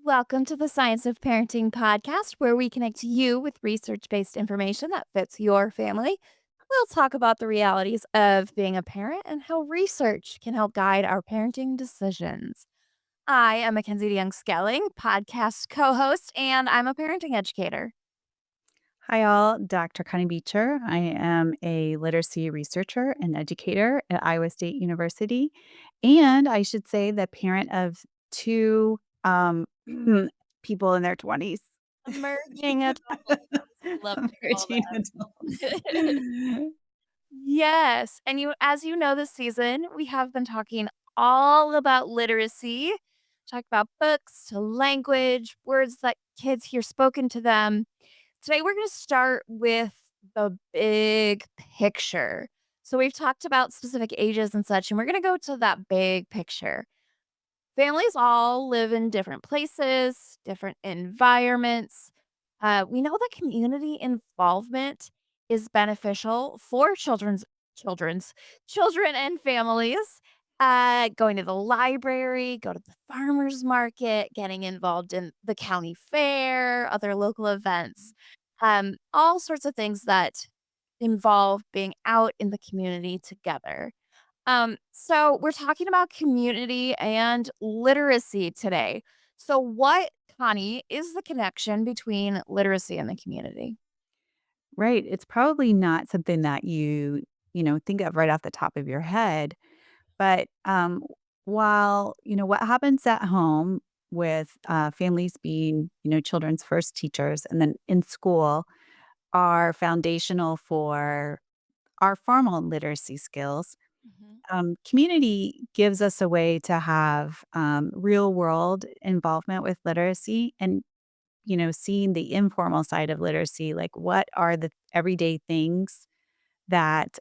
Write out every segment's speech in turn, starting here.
Welcome to the Science of Parenting podcast, where we connect you with research based information that fits your family. We'll talk about the realities of being a parent and how research can help guide our parenting decisions. I am Mackenzie DeYoung Skelling, podcast co host, and I'm a parenting educator. Hi, all. Dr. Connie Beecher. I am a literacy researcher and educator at Iowa State University. And I should say the parent of two people in their 20s. Emerging adults. Love to call Emerging adults. them. Yes, and as you know this season, we have been talking all about literacy. Talk about books to language, words that kids hear spoken to them. Today we're going to start with the big picture. So we've talked about specific ages and such, and we're going to go to that big picture. Families all live in different places, different environments. We know that community involvement is beneficial for children's children and families. Going to the library, go to the farmers market, getting involved in the county fair, other local events, all sorts of things that involve being out in the community together. So we're talking about community and literacy today. So what, Connie, is the connection between literacy and the community? Right. It's probably not something that you think of right off the top of your head. But while, what happens at home with families being, children's first teachers and then in school are foundational for our formal literacy skills. Mhm. Community gives us a way to have real world involvement with literacy and, seeing the informal side of literacy, like what are the everyday things that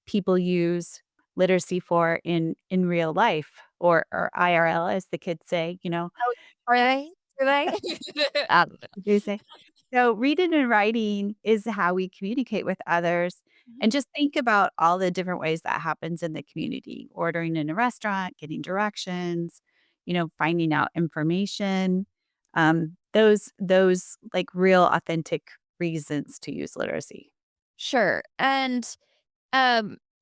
people use literacy for in real life or IRL, as the kids say, Oh, are they? Do they? they say. So reading and writing is how we communicate with others. Mhm. And just think about all the different ways that happens in the community, ordering in a restaurant, getting directions, finding out information. Those like real authentic reasons to use literacy. Sure. And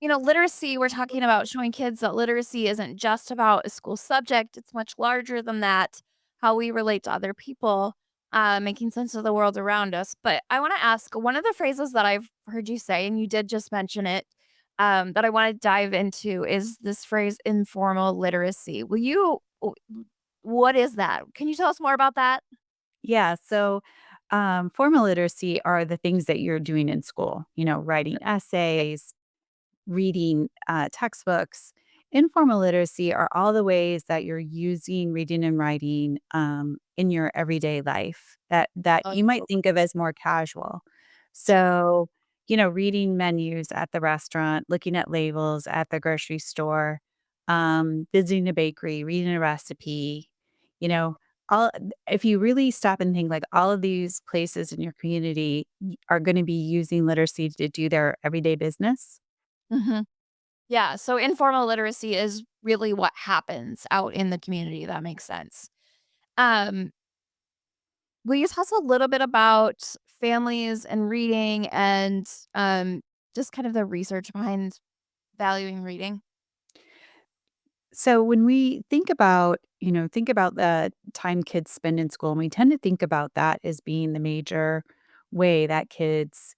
literacy, we're talking about showing kids that literacy isn't just about a school subject, it's much larger than that, how we relate to other people, making sense of the world around us. But I want to ask one of the phrases that I've heard you say, and you did just mention it, that I want to dive into is this phrase informal literacy. What is that? Can you tell us more about that? Yeah. So, formal literacy are the things that you're doing in school, writing essays, reading textbooks. Informal literacy are all the ways that you're using reading and writing in your everyday life that Oh, you might think of as more casual. So, reading menus at the restaurant, looking at labels at the grocery store, visiting a bakery, reading a recipe, you know, all if you really stop and think like all of these places in your community are going to be using literacy to do their everyday business. mhm. Yeah, so informal literacy is really what happens out in the community, that makes sense. Um, will you tell us a little bit about families and reading and, just kind of the research behind valuing reading? So when we think about the time kids spend in school, and we tend to think about that as being the major way that kids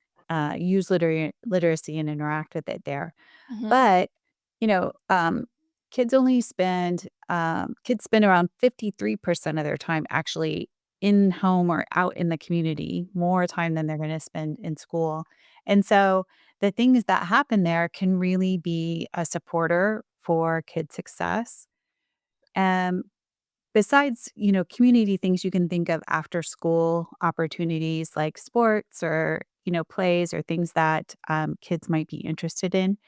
use literacy and interact with it there. Mhm, But you know, um, kids spend around 53% of their time actually in home or out in the community, more time than they're going to spend in school. And so the things that happen there can really be a supporter for kid success. Um, Besides, community things you can think of after school opportunities like sports or, plays or things that kids might be interested in.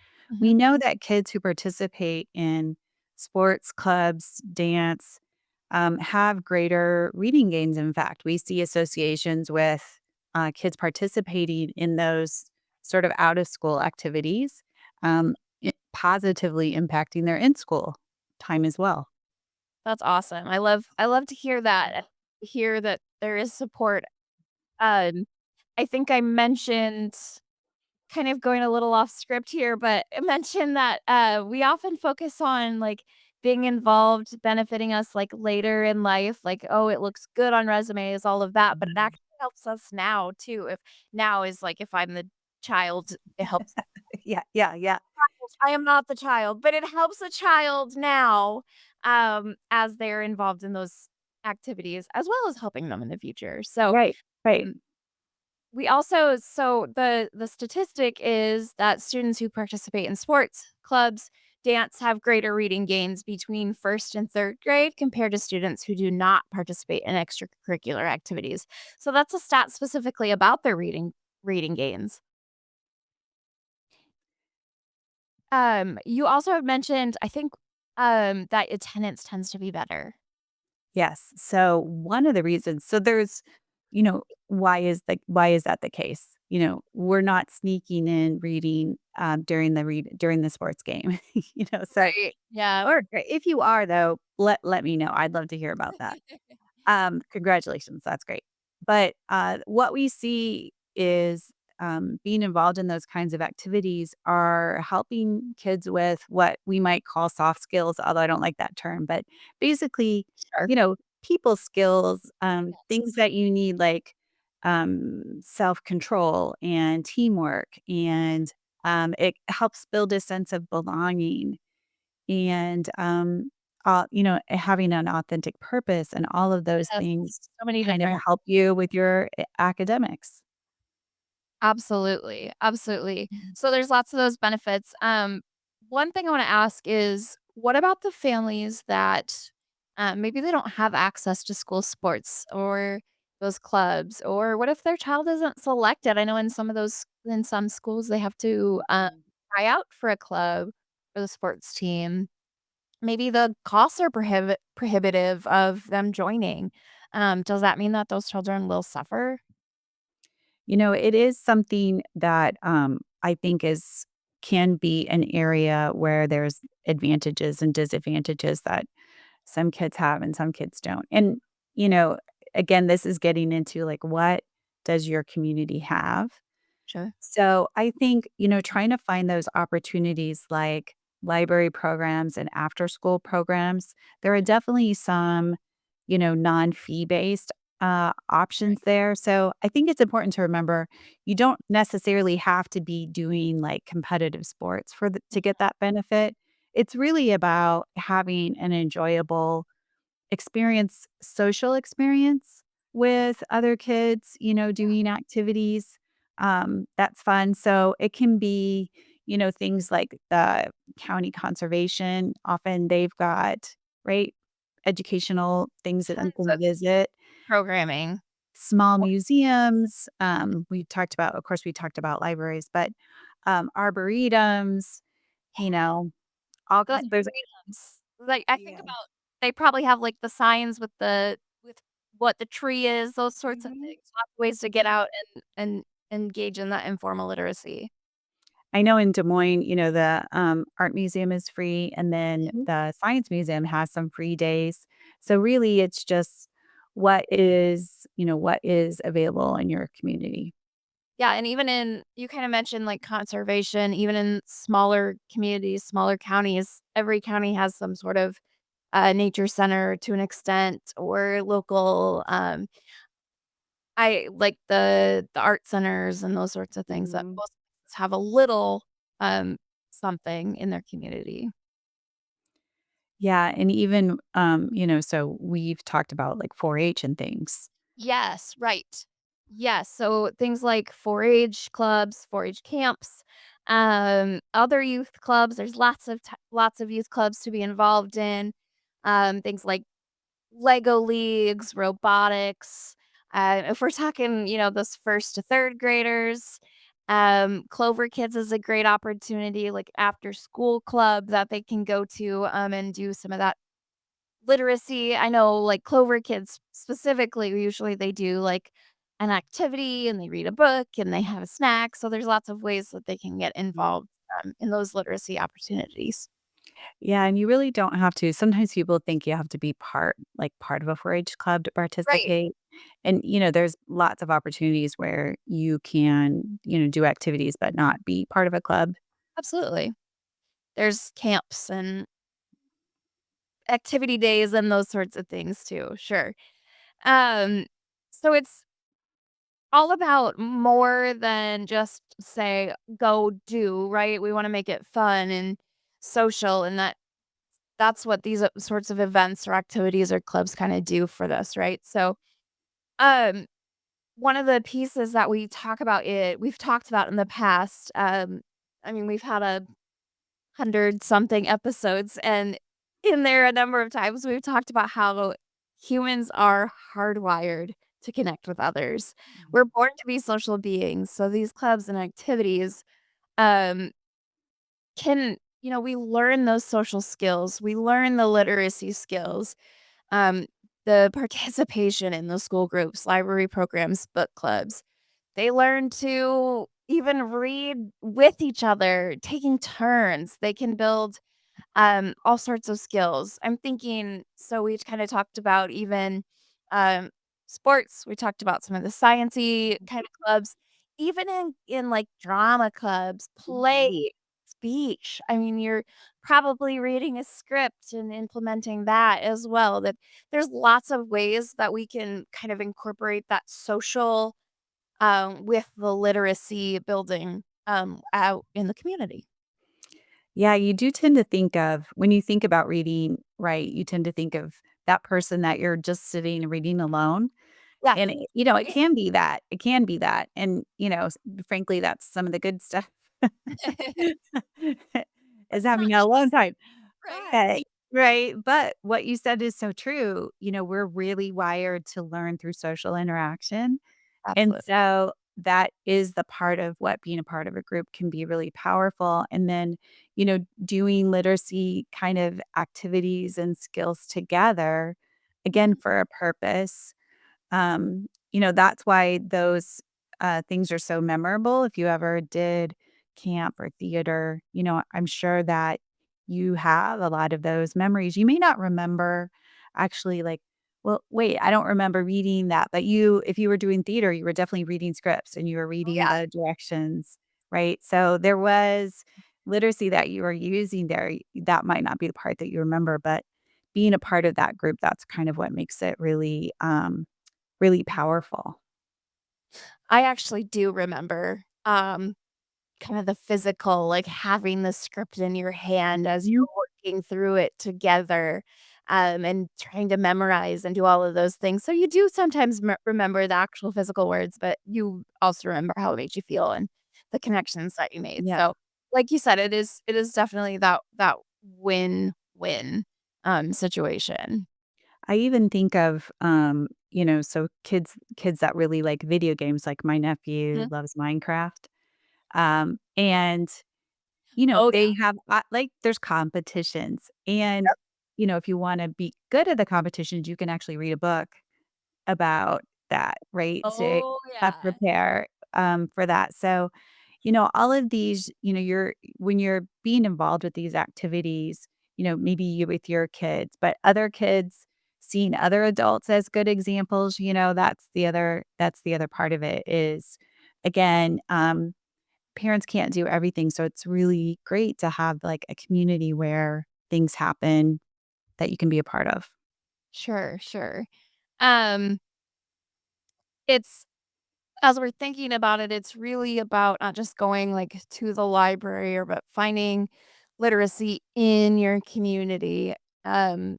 We mhm, know that kids who participate in sports, clubs, dance, have greater reading gains. In fact, we see associations with kids participating in those sort of out of school activities, positively impacting their in school time as well. That's awesome. I love to hear that, hear that there is support. Um, I think I mentioned kind of going a little off script here, but I mentioned that, we often focus on, like, being involved, benefiting us, like, later in life, like, "Oh, it looks good on resumes," all of that, but it Mhm. actually helps us now too. If now is, like, if I'm the child, it helps. Yeah, yeah, yeah. I am not the child, but it helps a child now, as they're involved in those activities, as well as helping them in the future. So, Right, right. mm, we also so the statistic is that students who participate in sports, clubs, dance have greater reading gains between 1st and 3rd grade compared to students who do not participate in extracurricular activities. So that's a stat specifically about their reading gains. You also have mentioned, I think, that attendance tends to be better. Yes. So one of the reasons there's, why is that the case? We're not sneaking in reading during the sports game. So Right. Yeah. or if you are though, let me know. I'd love to hear about that. Congratulations, that's great. But, what we see is, being involved in those kinds of activities are helping kids with what we might call soft skills, although I don't like that term, but basically, Sure. people skills, things Yes. that you need like, self-control and teamwork, and, it helps build a sense of belonging and, having an authentic purpose and all of those Yes. things So many kind of different. help you with your academics. Absolutely, absolutely. Mhm. So there's lots of those benefits. One thing I wanna ask is, what about the families that, maybe they don't have access to school sports or those clubs, or what if their child isn't selected? I know in some schools, they have to, try out for a club for the sports team. Maybe the costs are prohibitive of them joining. Does that mean that those children will suffer? It is something that, I think can be an area where there's advantages and disadvantages that some kids have and some kids don't. And, you know, again, this is getting into, like, what does your community have? Sure. So I think, trying to find those opportunities like library programs and after school programs, there are definitely some, non-fee based options there. So I think it's important to remember you don't necessarily have to be doing like competitive sports to get that benefit. It's really about having an enjoyable social experience with other kids, doing activities, that's fun. So it can be, things like the county conservation, often they've got, right, educational things that Tons people of visit, programming. small museums, we talked about libraries, but, arboretums, you know, all The kind there's freedoms. Like, I think Yeah. about they probably have, like, the signs with what the tree is, those sorts of Mhm. things, lots of ways to get out and engage in that informal literacy. I know in Des Moines, the, art museum is free, and then Mhm. the science museum has some free days. So, really, it's just what is available in your community. Yeah, and even in you kinda mentioned, like, conservation, even in smaller communities, smaller counties, every county has some sort of, nature center to an extent or local, I like the art centers and those sorts of things that Mhm. most places have a little, something in their community. Yeah, and even, so we've talked about, like, 4-H and things. Yes, right. Yes, so things like 4-H clubs, 4-H camps, other youth clubs, there's lots of youth clubs to be involved in, things like Lego leagues, robotics. If we're talking, those 1st to 3rd graders, Clover Kids is a great opportunity, like after school club that they can go to, and do some of that literacy. I know, like Clover Kids specifically, usually they do like an activity and they read a book and they have a snack. So there's lots of ways that they can get Mhm. involved, in those literacy opportunities. Yeah, and you really don't have to. Sometimes people think you have to be part of a 4-H club to Right. participate. And, there's lots of opportunities where you can, do activities but not be part of a club. Absolutely. There's camps and activity days and those sorts of things too, sure. Um, so it's all about more than just say, "Go do," right? We wanna make it fun and social, and that's what these, sorts of events or activities or clubs kinda do for this, right? So, um, one of the pieces that we've talked about in the past, I mean, we've had a 100 something episodes, and in there a number of times we've talked about how humans are hardwired to connect with others. We're born to be social beings, so these clubs and activities, um, we learn those social skills, we learn the literacy skills, um, the participation in the school groups, library programs, book clubs. They learn to even read with each other, taking turns. They can build all sorts of skills. I'm thinking so we kinda talked about even, um, sports, we talked about some of the sciencey kind of clubs, even in, like, drama clubs, play, speech. I mean, you're probably reading a script and implementing that as well, that there's lots of ways that we can kind of incorporate that social, with the literacy building, out in the community. Yeah, you do tend to think of when you think about reading, right, you tend to think of that person that you're just sitting and reading alone. Yeah. And, it can be that. It can be that. And, frankly, that's some of the good stuff is It's not having a alone time. right. But right, but what you said is so true. We're really wired to learn through social interaction. And Absolutely. so that is the part of what being a part of a group can be really powerful. And then, doing literacy kind of activities and skills together, again, Mhm. for a purpose. That's why those, things are so memorable. If you ever did camp or theater, I'm sure that you have a lot of those memories. You may not remember actually, like, well, wait, I don't remember reading that, but if you were doing theater, you were definitely reading scripts and you were Oh, reading yeah. the directions, right? So there was literacy that you were using there. That might not be the part that you remember, but being a part of that group, that's kind of what makes it really powerful. I actually do remember, kind of the physical, like, having the script in your hand as Mhm. you're working through it together, and trying to memorize and do all of those things. So you do sometimes remember the actual physical words, but you also remember how it made you feel and the connections that you made. Yeah. So, like you said, it is definitely that win-win, situation. I even think of, so kids that really like video games, like my nephew Mhm. loves Minecraft. And, Oh, yeah. they have, there's competitions. And, Yep. if you wanna be good at the competitions, you can actually read a book about that, right? To Oh, help yeah. prepare, for that. So, all of these, when you're being involved with these activities, maybe you with your kids, but other kids seeing other adults as good examples, that's the other part of it is again, parents can't do everything. So it's really great to have like a community where things happen that you can be a part of. Sure, sure. Um, it's as we're thinking about it, it's really about not just going, like, to the library or but finding literacy in your community. Um,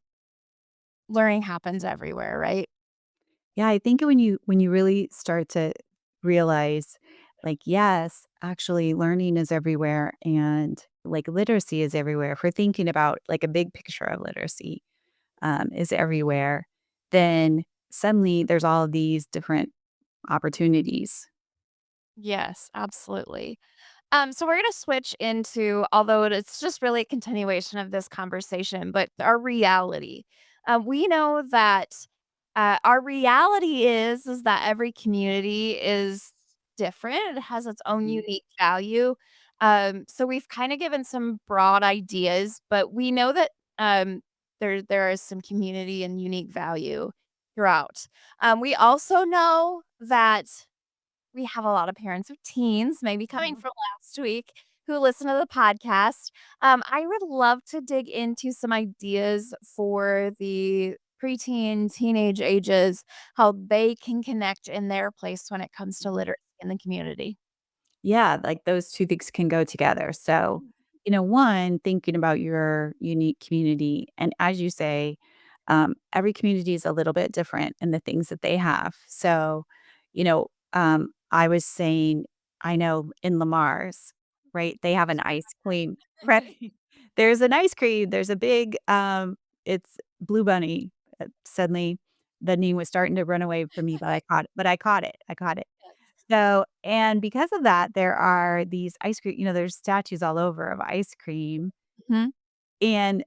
Learning happens everywhere, right? Yeah, I think when you really start to realize, like, yes, actually learning is everywhere and like literacy is everywhere. If we're thinking about like a big picture of literacy, is everywhere, then suddenly there's all of these different opportunities. Yes, absolutely. So we're gonna switch into although it's just really a continuation of this conversation, but our reality. We know that our reality is that every community is different. It has its own Mhm. unique value. So we've kind of given some broad ideas, but we know that there is some community and unique value throughout. We also know that we have a lot of parents of teens, maybe coming Mhm. from last week, who listen to the podcast. I would love to dig into some ideas for the preteen, teenage ages, how they can connect in their place when it comes to literacy in the community. Yeah, like those 2 things can go together. So, one, thinking about your unique community, and as you say, every community is a little bit different in the things that they have. So, I was saying, I know in Lamar's, right, they have an ice cream, right? There's an ice cream, there's a big, it's Blue Bunny. Suddenly, the name was starting to run away from me, but I caught it. I caught it. So and because of that, there are these ice cream there's statues all over of ice cream, Mhm. and,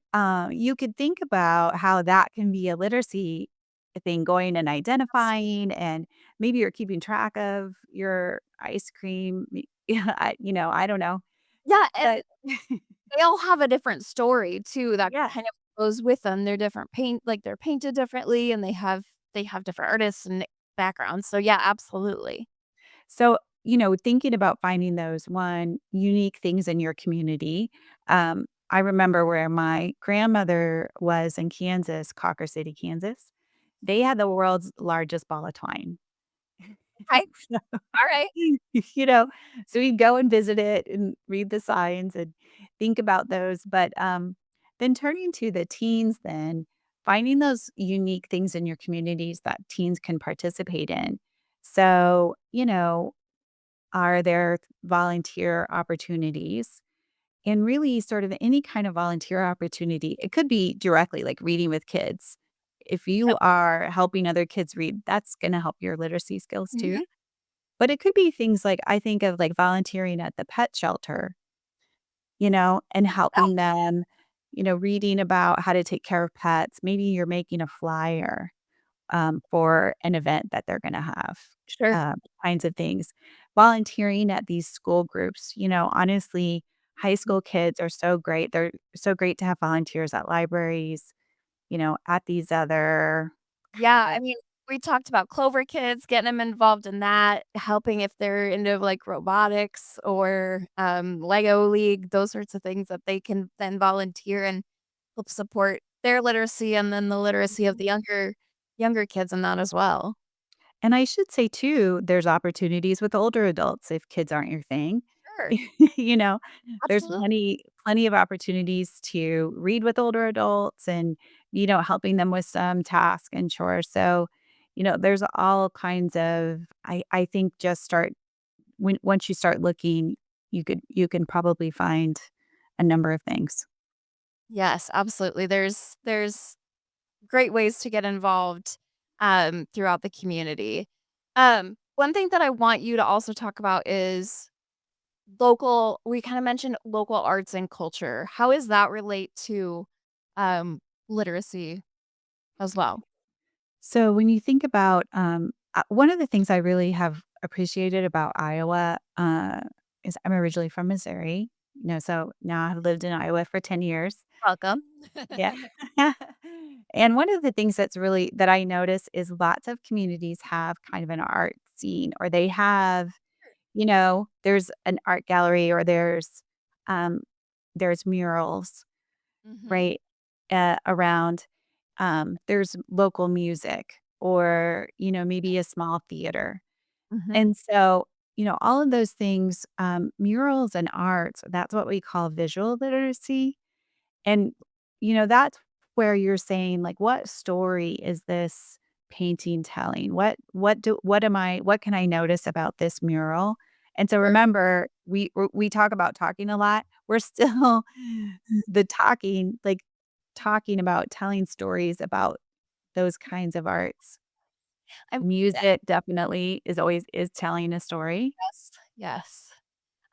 you could think about how that can be a literacy thing, going and identifying, and maybe you're keeping track of your ice cream. Yeah, I don't know, Yeah, and but they all have a different story too that yeah. kind of goes with them. They're different they're painted differently and they have different artists and backgrounds. So yeah, absolutely. So, thinking about finding those one unique things in your community. I remember where my grandmother was in Kansas, Cocker City, Kansas. They had the world's largest ball of twine. Okay. All right. You know, so we'd go and visit it and read the signs and think about those. But then turning to the teens, then finding those unique things in your communities that teens can participate in. So, are there volunteer opportunities? And really, sort of any kind of volunteer opportunity. It could be directly like reading with kids. If you Yep. are helping other kids read, that's going to help your literacy skills too. Mhm. But it could be things like I think of like volunteering at the pet shelter, and Yeah, helping them, reading about how to take care of pets. Maybe you're making a flyer for an event that they're gonna have, sure. kinds of things. Volunteering at these school groups, honestly, high school kids are so great. They're so great to have volunteers at libraries, at these other kind Yeah, of I mean, we talked about Clover Kids, getting them involved in that, helping if they're into, like, robotics or, Lego League, those sorts of things that they can then volunteer and help support their literacy and then the literacy of the younger kids in that as well. and I should say too, there's opportunities with older adults if kids aren't your thing. Sure, You know, there's absolutely. plenty of opportunities to read with older adults and, helping them with some task and chores. So, there's all kinds of I think just start when once you start looking, you can probably find a number of things. Yes, absolutely. There's great ways to get involved, throughout the community. One thing that I want you to also talk about is we kinda mentioned local arts and culture. How does that relate to, um, literacy as well? So when you think about, one of the things I really have appreciated about Iowa, is I'm originally from Missouri, so now I've lived in Iowa for 10 years. Welcome. Yeah. And one of the things that I notice is lots of communities have kind of an art scene, or they have, there's an art gallery, or um, there's murals, Mhm, right, around. There's local music, or, maybe a small theater. mhm. And so, all of those things, murals and arts, that's what we call visual literacy. And, that's where you're saying, like, what story is this painting telling? What can I notice about this mural? And so Sure. remember, we talk about talking a lot. We're still the talking, like talking about telling stories about those kinds of arts. I'm Music definitely is telling a story. yes, yes.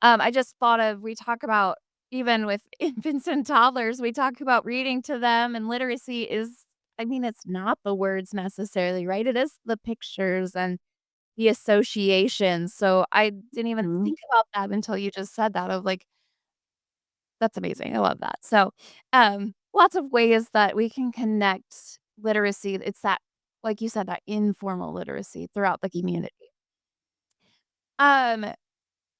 I just thought of we talk about even with infants and toddlers, we talk about reading to them and literacy is I mean, it's not the words necessarily, right? It is the pictures and the associations. So I didn't even Mhm. think about that until you just said that of like, that's amazing. I love that. So, lots of ways that we can connect literacy. It's that, like you said, that informal literacy throughout the community. Um,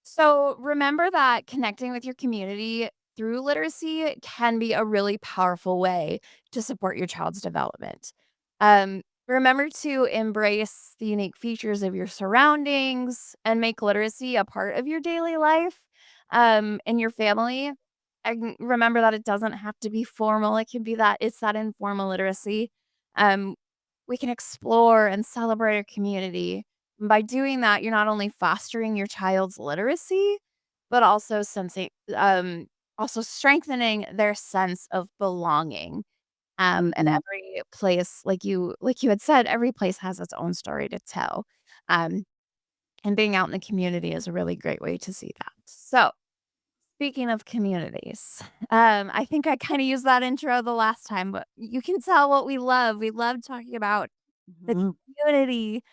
so remember that connecting with your community through literacy can be a really powerful way to support your child's development. Remember to embrace the unique features of your surroundings and make literacy a part of your daily life and your family. And remember that it doesn't have to be formal. It can be that it's that informal literacy. Um, we can explore and celebrate our community by doing that, you're not only fostering your child's literacy, but also sensing also strengthening their sense of belonging. And Mhm. every place, like you had said, every place has its own story to tell. Um, and being out in the community is a really great way to see that. So, speaking of communities, I think I kind of used that intro the last time, but you can tell what we love. We love talking about the Mhm. community,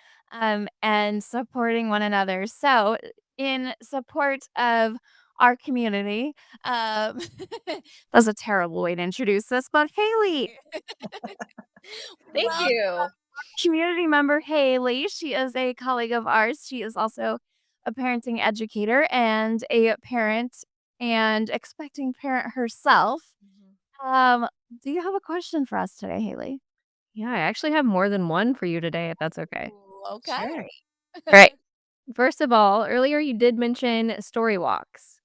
and supporting one another. So, in support of our community, um, that's a terrible way to introduce this, but Haley, Thank welcome you. community member Haley. She is a colleague of ours. She is also a parenting educator and a parent and expecting parent herself. Mhm. Um, do you have a question for us today, Haley? Yeah, I actually have more than one for you today, if that's okay. Ooh, okay. Sure. All right. First of all, earlier you did mention story walks.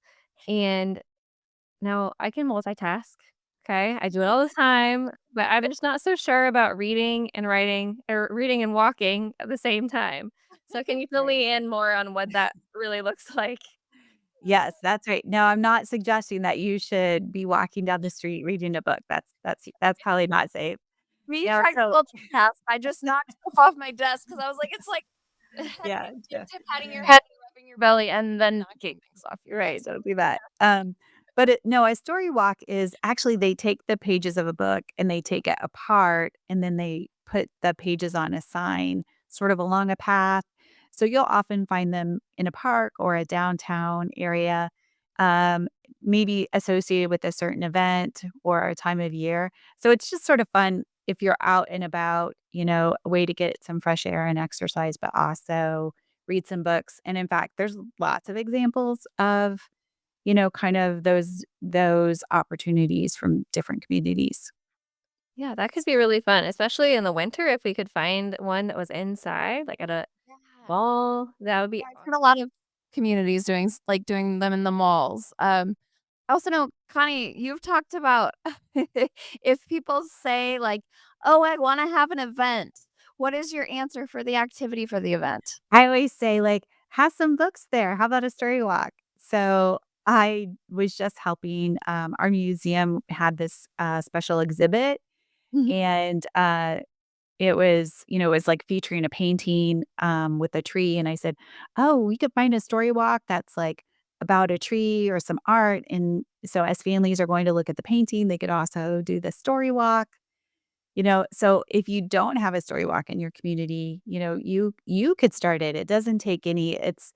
And now I can multitask. Okay. I do it all the time, but I'm just not so sure about reading and writing or reading and walking at the same time. So can you fill Right. me in more on what that really looks like? Yes, that's right. No, I'm not suggesting that you should be walking down the street reading a book. That's probably not safe. Me No, trying to so multitask, I just knocked stuff off my desk because I was like, it's like yeah, patting your head, rubbing your belly, and then knocking things off your right, desk. don't do that. But no, a story walk is actually they take the pages of a book and they take it apart and then they put the pages on a sign sort of along a path. So you'll often find them in a park or a downtown area, um, maybe associated with a certain event or a time of year. So it's just sort of fun if you're out and about, a way to get some fresh air and exercise, but also read some books. And in fact, there's lots of examples of, kind of those opportunities from different communities. Yeah, that could be really fun, especially in the winter if we could find one that was inside, like at a Yeah. mall, that would be Yeah, I've heard a awesome. lot of communities doing them in the malls. I also know, Connie, you've talked about if people say like, "Oh, I wanna have an event." What is your answer for the activity for the event? I always say, like, "Have some books there. How about a story walk?" So, I was just helping, our museum had this, special exhibit, Mhm. and, it was, like, featuring a painting, with a tree, and I said, "Oh, we could find a story walk that's, like, about a tree or some art," and so as families are going to look at the painting, they could also do the story walk. So if you don't have a story walk in your community, you could start it. It doesn't take any it's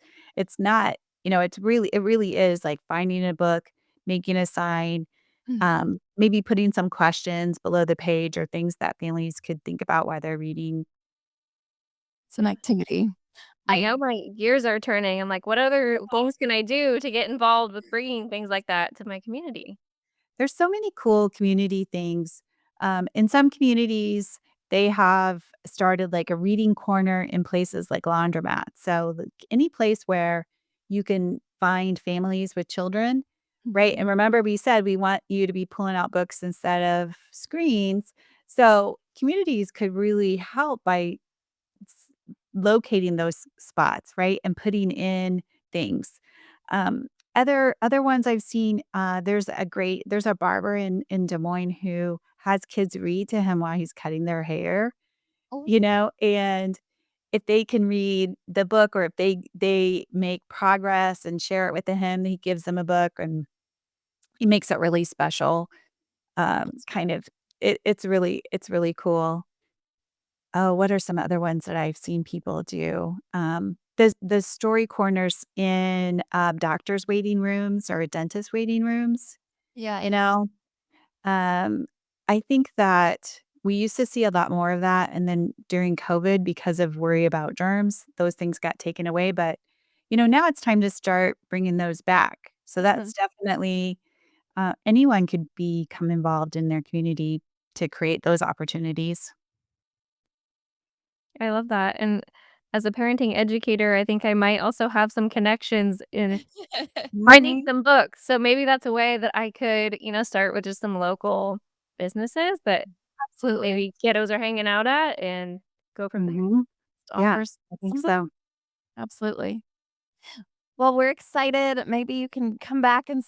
not, it really is like finding a book, making a sign, Mhm. maybe putting some questions below the page or things that families could think about while they're reading. It's an activity. I know my gears are turning. I'm like, what other things can I do to get involved with bringing things like that to my community? There's so many cool community things. In some communities, they have started like a reading corner in places like laundromats. So, any place where you can find families with children, right? Mhm. And remember, we said we want you to be pulling out books instead of screens. So, communities could really help by s locating those spots, right, and putting in things. Um, other ones I've seen, there's a barber in Des Moines who has kids read to him while he's cutting their hair, Oh, and if they can read the book or if they make progress and share it with him, he gives them a book and he makes it really special. that's Kind of it's really cool. Oh, what are some other ones that I've seen people do? The story corners in, doctors' waiting rooms or dentist waiting rooms, you Yes. know? Um, I think that we used to see a lot more of that, and then during COVID, because of worry about germs, those things got taken away, but, now it's time to start bringing those back. So Mhm. that's definitely anyone could become involved in their community to create those opportunities. I love that, and as a parenting educator, I think I might also have some connections in writing Mhm, some books, so maybe that's a way that I could, start with just some local businesses that Absolutely. maybe kiddos are hanging out at and go from there. mhm. Yeah, Offers I think some book. so. Absolutely. Well, we're excited. Maybe you can come back and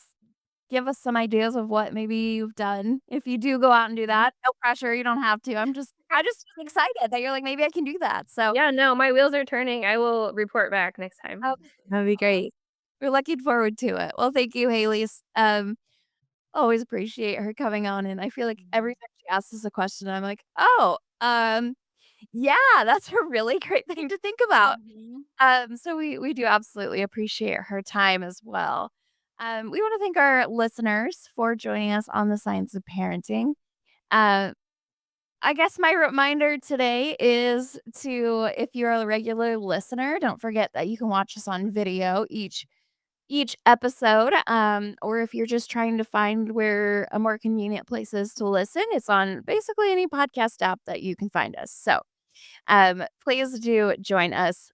give us some ideas of what maybe you've done if you do go out and do Mhm. that. No pressure. You don't have to. I just excited that you're like, maybe I can do that. So, Yeah, no, my wheels are turning, I will report back next time. um, That'd be great. we're looking forward to it. Well, thank you, Haley's. Always appreciate her coming on, and I feel like every Mhm, time she asks us a question, I'm like, "Oh, yeah, that's a really great thing to think about." mhm. So we do absolutely appreciate her time as well. We wanna thank our listeners for joining us on the science of parenting. Uh, I guess my reminder today is to if you're a regular listener, don't forget that you can watch us on video each episode, or if you're just trying to find where a more convenient place is to listen, it's on basically any podcast app that you can find us. So, please do join us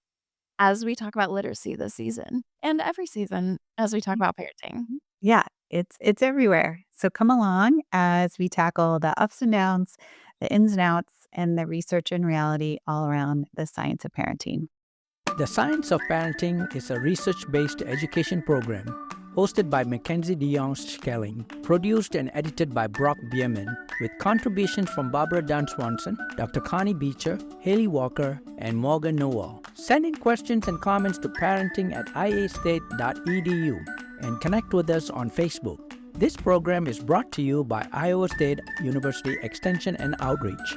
as we talk about literacy this season and every season as we talk about parenting. Mhm. Yeah, it's everywhere. So come along as we tackle the ups and downs, the ins and outs, and the research and reality all around the science of parenting. The Science of Parenting is a research based education program hosted by Mackenzie DeYoung Schelling, produced and edited by Brock Bierman, with contributions from Barbara Dunn Swanson, Dr. Connie Beecher, Haley Walker, and Morgan Noel. Send in questions and comments to parenting at iastate.edu and connect with us on Facebook. This program is brought to you by Iowa State University Extension and Outreach.